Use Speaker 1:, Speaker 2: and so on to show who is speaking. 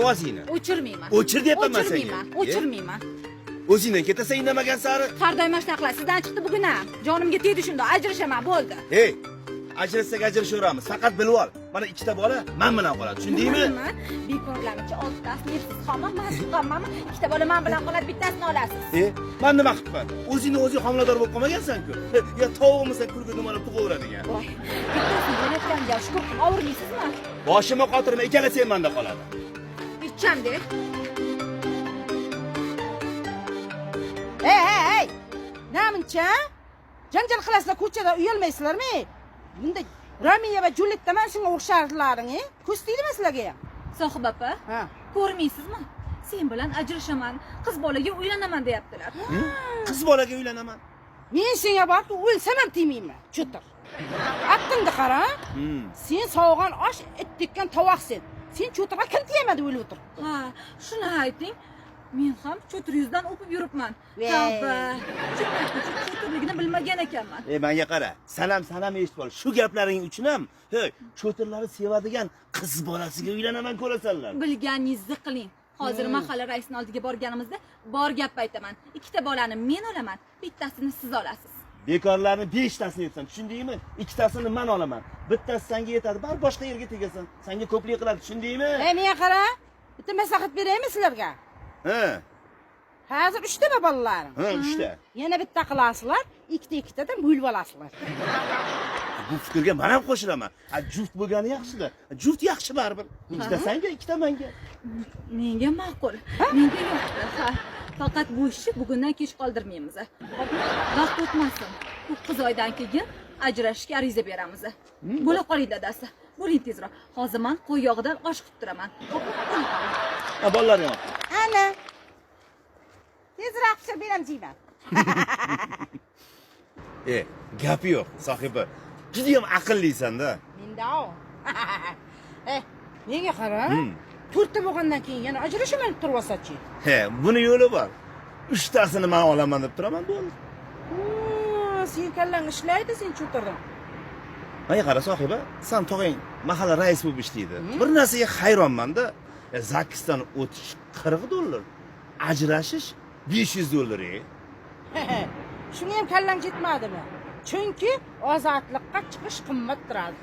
Speaker 1: ovozingni.
Speaker 2: O'chirmayman.
Speaker 1: O'chir deyapman men senga.
Speaker 2: O'chirmayman.
Speaker 1: O'zingdan ketasan indamagan sari.
Speaker 2: Har doim mana shunaqa qilasiz. Sizdan chiqdi bugun ham. Jonimga tegdi shunda, ajrashaman, bo'ldi.
Speaker 1: Hey, ajratsak ajrashaveramiz. Faqat bilib ol. Mana ikkita bola men bilan qoladi, tushundingmi?
Speaker 2: Bekorlarcha oltitasi nefsiz xomman, men siqqanmanmi? Ikkita bola men bilan qoladi, bittasini olasiz.
Speaker 1: Men nima qilibman? O'zingni homilador bo'lib qolmagansan-ku. Ya tovuqmisan, kulga nimalar tug'averadigan.
Speaker 2: Voy, bittasini bo'layotganiga shukur qilib og'irliysizmi?
Speaker 1: Boshimga qotirma, ikkalasi ham menda qoladi.
Speaker 2: Ichchamda.
Speaker 3: Hey! Namuncha? Janjal qilasizlar, ko'chada uyalmaysizlarmi? Bunda Ramiya va Julietta mana shunga o'xsharlaring, ko'z tegdimi sizlarga ham?
Speaker 2: Sohib opa, ko'rmaysizmi? Sen bilan ajrashaman, qiz bolaga uylanaman deyaptilar.
Speaker 1: Qiz bolaga uylanaman.
Speaker 3: Men senga borib o'lsam ham tegmayman, cho'tir. Aqlingni qara. Sen sog'gan osh, it tekkan tovoqsen. Sen cho'tirga kim tegmadi o'lib o'tir.
Speaker 2: Ha, shuni ayting. Men ham cho'tir yuzdan o'pib yuribman. Tavba. Cho'tirligini bilmagan ekanman.
Speaker 1: Menga qara. Sanam eshitib ol. Shu gaplaring uchun ham, cho'tirlarni sevadigan qiz bolasiga uylanaman ko'rasanlar.
Speaker 2: Bilganingizni qiling. Hozir mahalla raisining oldiga borganimizda bor gap aytaman. Ikkita bolani men olaman, bittasini siz olasiz.
Speaker 1: Bekorlarni 5 tasini yetsan, tushundingmi? Ikkitasini men olaman. Bittasi senga yetadi, bar boshqa yerga tegasan. Senga ko'plik qiladi, tushundingmi?
Speaker 3: Menga qara. Bitta maslahat beraymi sizlarga? Hozir 3 ta bolalarim.
Speaker 1: 3 ta.
Speaker 3: Yana bitta qilasizlar, ikkitadan bo'lib olasizlar.
Speaker 1: Bu fikrga men ham qo'shilaman. Juft bo'lgani yaxshi-da. Juft yaxshi baribir. Ikkita senga, ikkita menga.
Speaker 2: Menga ma'qul. Menga yo'qdi. Ha. Faqat bu ishni bugundan kech qoldirmaymiz. Vaqt o'tmasin. 9 oydan keyin ajrashishga ariza beramiz. Bo'la qoling dadasi. Bo'ling tezroq. Hozir men qo'y yog'idan osh qilib turaman.
Speaker 1: Bolalarim yo'q.
Speaker 3: Ana. Tezroq pishirib beram jiyman.
Speaker 1: Gapi yo'q, sohiba. Juda ham aqllisan-da.
Speaker 3: Menda-o. Menga qara. 4 ta bo'lgandan keyin yana ajrashaman deb turibsan-chi.
Speaker 1: Buni yo'li bor. 3 tasini men olaman deb turaman, bo'ldi.
Speaker 3: Sen kallang ishlaydi, sen cho'tirdan.
Speaker 1: Menga qara sohiba, sen tog'ang mahalla rais bo'lib ishlaydi. Bir narsaga hayronman-da. Zakisdan o'tish $40, ajrashish $500.
Speaker 3: Shunga ham kallang ketmadimi? Chunki ozodlikqa chiqish qimmat turadi.